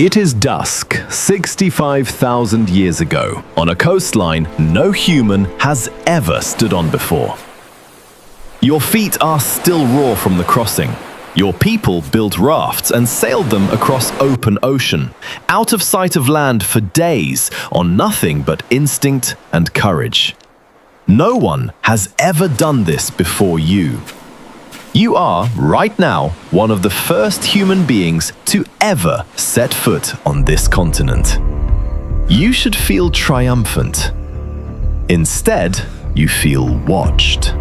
It is dusk, 65,000 years ago, on a coastline no human has ever stood on before. Your feet are still raw from the crossing. Your people built rafts and sailed them across open ocean, out of sight of land for days, on nothing but instinct and courage. No one has ever done this before you. You are, right now, one of the first human beings to ever set foot on this continent. You should feel triumphant. Instead, you feel watched.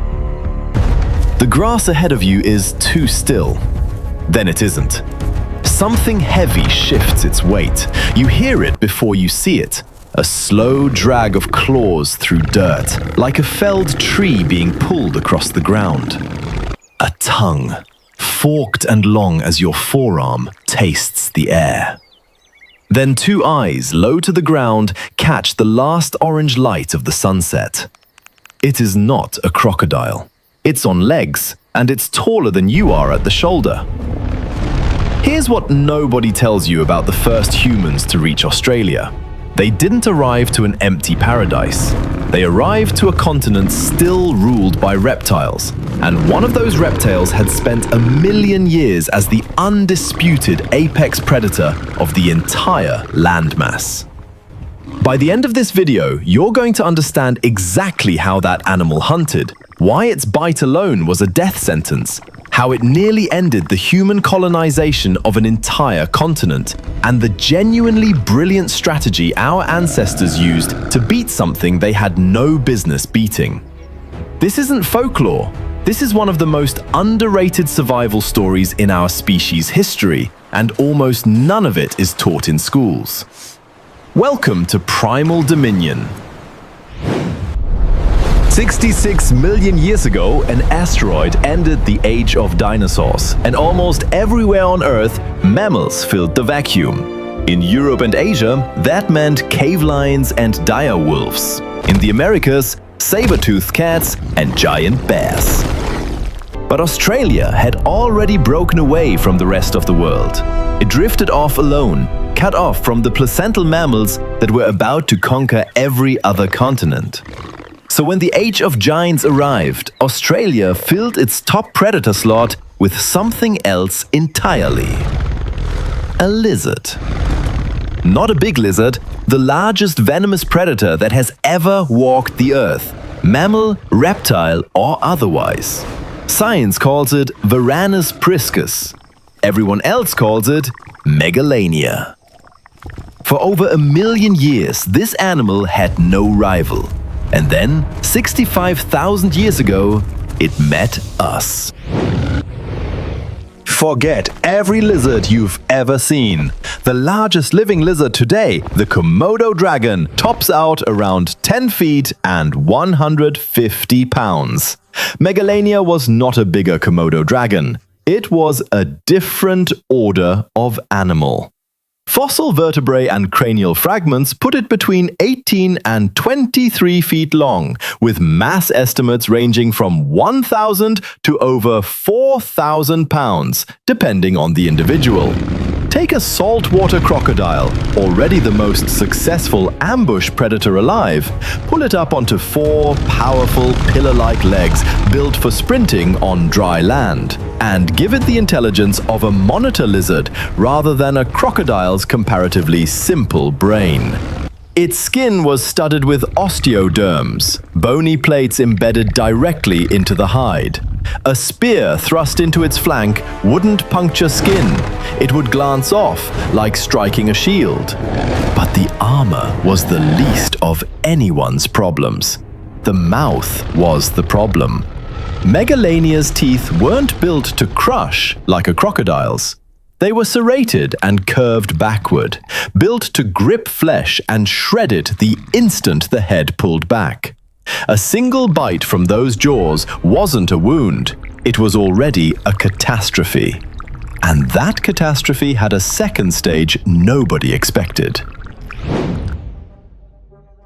The grass ahead of you is too still. Then it isn't. Something heavy shifts its weight. You hear it before you see it. A slow drag of claws through dirt, like a felled tree being pulled across the ground. A tongue, forked and long as your forearm, tastes the air. Then two eyes, low to the ground, catch the last orange light of the sunset. It is not a crocodile. It's on legs, and it's taller than you are at the shoulder. Here's what nobody tells you about the first humans to reach Australia. They didn't arrive to an empty paradise. They arrived to a continent still ruled by reptiles, and one of those reptiles had spent 1,000,000 years as the undisputed apex predator of the entire landmass. By the end of this video, you're going to understand exactly how that animal hunted, why its bite alone was a death sentence, how it nearly ended the human colonization of an entire continent, and the genuinely brilliant strategy our ancestors used to beat something they had no business beating. This isn't folklore. This is one of the most underrated survival stories in our species' history, and almost none of it is taught in schools. Welcome to Primal Dominion. 66 million years ago, an asteroid ended the age of dinosaurs, and almost everywhere on Earth, mammals filled the vacuum. In Europe and Asia, that meant cave lions and dire wolves. In the Americas, saber-toothed cats and giant bears. But Australia had already broken away from the rest of the world. It drifted off alone, cut off from the placental mammals that were about to conquer every other continent. So when the Age of Giants arrived, Australia filled its top predator slot with something else entirely. A lizard. Not a big lizard, the largest venomous predator that has ever walked the earth, mammal, reptile, or otherwise. Science calls it Varanus priscus. Everyone else calls it Megalania. For over 1,000,000 years, this animal had no rival. And then, 65,000 years ago, it met us. Forget every lizard you've ever seen. The largest living lizard today, the Komodo dragon, tops out around 10 feet and 150 pounds. Megalania was not a bigger Komodo dragon. It was a different order of animal. Fossil vertebrae and cranial fragments put it between 18 and 23 feet long, with mass estimates ranging from 1,000 to over 4,000 pounds, depending on the individual. Take a saltwater crocodile, already the most successful ambush predator alive. Pull it up onto 4 powerful pillar-like legs built for sprinting on dry land, and give it the intelligence of a monitor lizard rather than a crocodile's comparatively simple brain. Its skin was studded with osteoderms, bony plates embedded directly into the hide. A spear thrust into its flank wouldn't puncture skin. It would glance off, like striking a shield. But the armor was the least of anyone's problems. The mouth was the problem. Megalania's teeth weren't built to crush like a crocodile's. They were serrated and curved backward, built to grip flesh and shred it the instant the head pulled back. A single bite from those jaws wasn't a wound, it was already a catastrophe. And that catastrophe had a second stage nobody expected.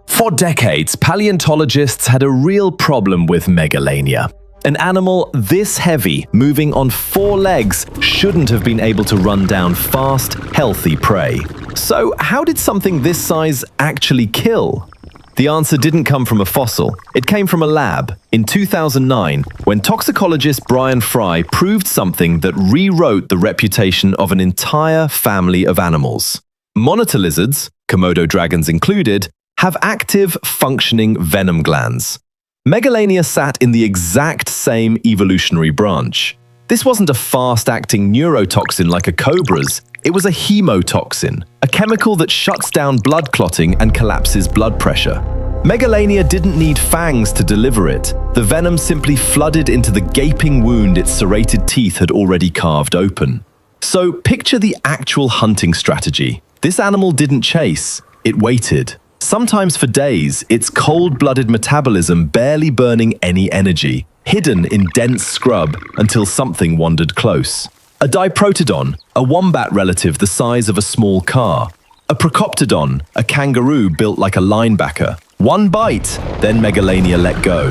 For decades, paleontologists had a real problem with Megalania. An animal this heavy, moving on 4 legs, shouldn't have been able to run down fast, healthy prey. So how did something this size actually kill? The answer didn't come from a fossil. It came from a lab in 2009 when toxicologist Brian Fry proved something that rewrote the reputation of an entire family of animals. Monitor lizards, Komodo dragons included, have active, functioning venom glands. Megalania sat in the exact same evolutionary branch. This wasn't a fast-acting neurotoxin like a cobra's. It was a hemotoxin, a chemical that shuts down blood clotting and collapses blood pressure. Megalania didn't need fangs to deliver it. The venom simply flooded into the gaping wound its serrated teeth had already carved open. So picture the actual hunting strategy. This animal didn't chase, it waited. Sometimes for days, its cold-blooded metabolism barely burning any energy, hidden in dense scrub until something wandered close. A Diprotodon, a wombat relative the size of a small car. A Procoptodon, a kangaroo built like a linebacker. One bite, then Megalania let go.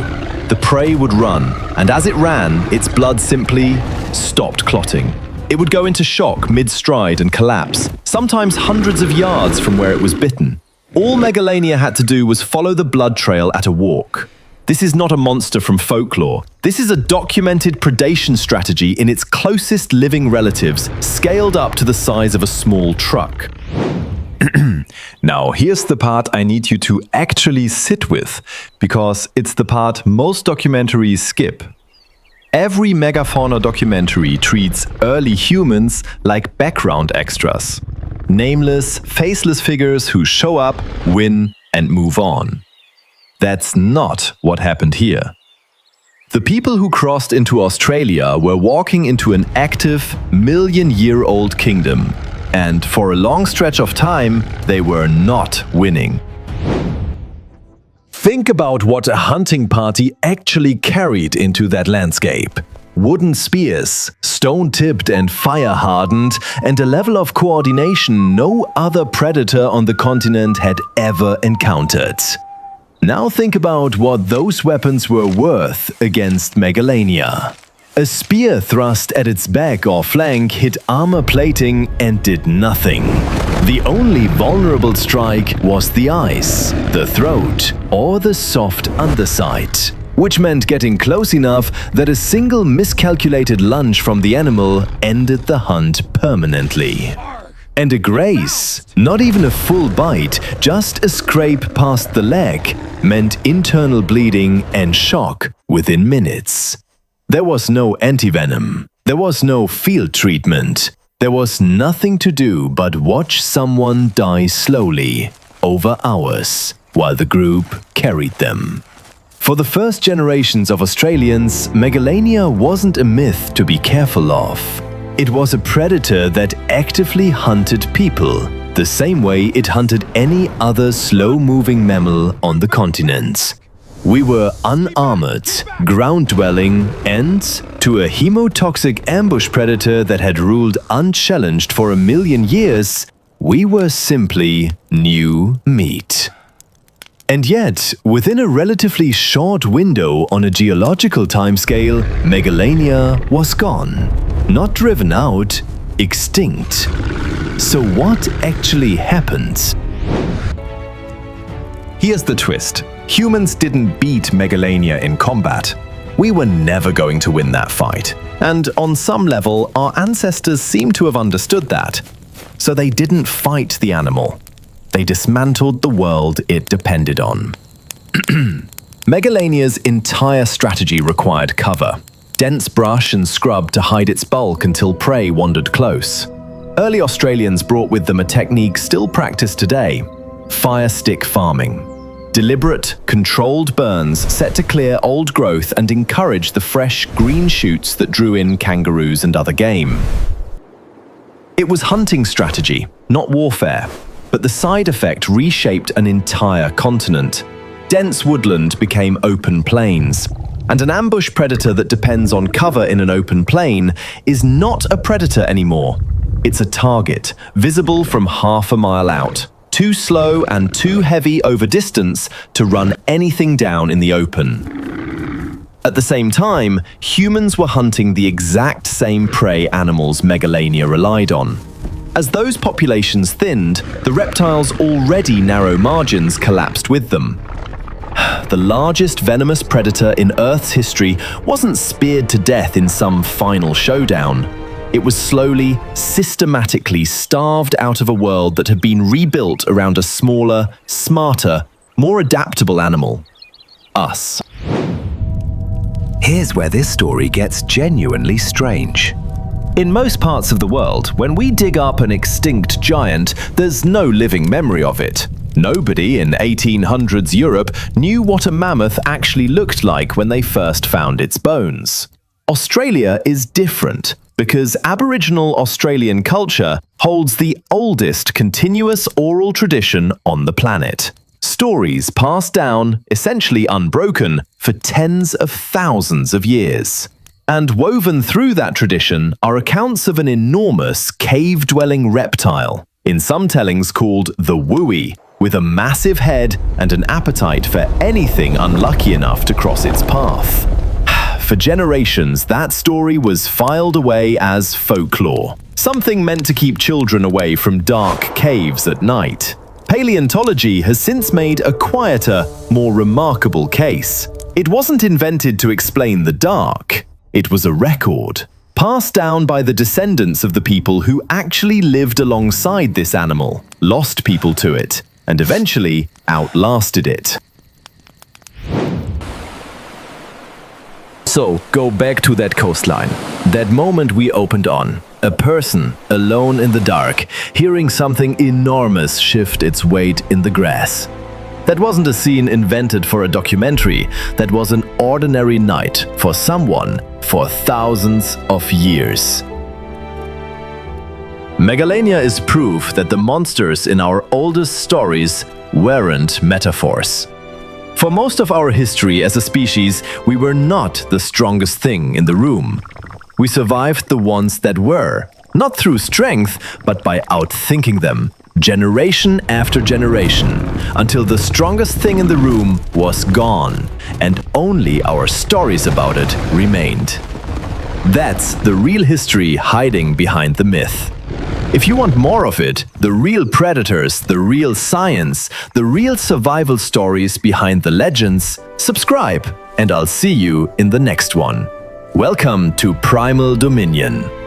The prey would run, and as it ran, its blood simply stopped clotting. It would go into shock mid-stride and collapse, sometimes hundreds of yards from where it was bitten. All Megalania had to do was follow the blood trail at a walk. This is not a monster from folklore. This is a documented predation strategy in its closest living relatives, scaled up to the size of a small truck. Now, here's the part I need you to actually sit with, because it's the part most documentaries skip. Every megafauna documentary treats early humans like background extras. Nameless, faceless figures who show up, win, and move on. That's not what happened here. The people who crossed into Australia were walking into an active, million-year-old kingdom, and for a long stretch of time, they were not winning. Think about what a hunting party actually carried into that landscape. Wooden spears, stone-tipped and fire-hardened, and a level of coordination no other predator on the continent had ever encountered. Now think about what those weapons were worth against Megalania. A spear thrust at its back or flank hit armor plating and did nothing. The only vulnerable strike was the eyes, the throat, or the soft underside, which meant getting close enough that a single miscalculated lunge from the animal ended the hunt permanently. And a graze, not even a full bite, just a scrape past the leg, meant internal bleeding and shock within minutes. There was no antivenom. There was no field treatment. There was nothing to do but watch someone die slowly, over hours, while the group carried them. For the first generations of Australians, Megalania wasn't a myth to be careful of. It was a predator that actively hunted people, the same way it hunted any other slow-moving mammal on the continent. We were unarmored, ground-dwelling, and, to a hemotoxic ambush predator that had ruled unchallenged for 1,000,000 years, we were simply new meat. And yet, within a relatively short window on a geological timescale, Megalania was gone. Not driven out, extinct. So what actually happened? Here's the twist. Humans didn't beat Megalania in combat. We were never going to win that fight. And on some level, our ancestors seem to have understood that. So they didn't fight the animal. They dismantled the world it depended on. Megalania's entire strategy required cover. Dense brush and scrub to hide its bulk until prey wandered close. Early Australians brought with them a technique still practiced today: fire stick farming. Deliberate, controlled burns set to clear old growth and encourage the fresh green shoots that drew in kangaroos and other game. It was hunting strategy, not warfare, but the side effect reshaped an entire continent. Dense woodland became open plains. And an ambush predator that depends on cover in an open plain is not a predator anymore. It's a target, visible from half a mile out, too slow and too heavy over distance to run anything down in the open. At the same time, humans were hunting the exact same prey animals Megalania relied on. As those populations thinned, the reptiles' already narrow margins collapsed with them. The largest venomous predator in Earth's history wasn't speared to death in some final showdown. It was slowly, systematically starved out of a world that had been rebuilt around a smaller, smarter, more adaptable animal: us. Here's where this story gets genuinely strange. In most parts of the world, when we dig up an extinct giant, there's no living memory of it. Nobody in 1800s Europe knew what a mammoth actually looked like when they first found its bones. Australia is different because Aboriginal Australian culture holds the oldest continuous oral tradition on the planet. Stories passed down, essentially unbroken, for tens of thousands of years. And woven through that tradition are accounts of an enormous cave-dwelling reptile, in some tellings called the Wooey, with a massive head and an appetite for anything unlucky enough to cross its path. For generations, that story was filed away as folklore, something meant to keep children away from dark caves at night. Paleontology has since made a quieter, more remarkable case. It wasn't invented to explain the dark. It was a record, passed down by the descendants of the people who actually lived alongside this animal, lost people to it, and eventually outlasted it. So, go back to that coastline. That moment we opened on. A person, alone in the dark, hearing something enormous shift its weight in the grass. That wasn't a scene invented for a documentary. That was an ordinary night for someone for thousands of years. Megalania is proof that the monsters in our oldest stories weren't metaphors. For most of our history as a species, we were not the strongest thing in the room. We survived the ones that were, not through strength, but by outthinking them, generation after generation, until the strongest thing in the room was gone, and only our stories about it remained. That's the real history hiding behind the myth. If you want more of it, the real predators, the real science, the real survival stories behind the legends, subscribe, and I'll see you in the next one. Welcome to Primal Dominion.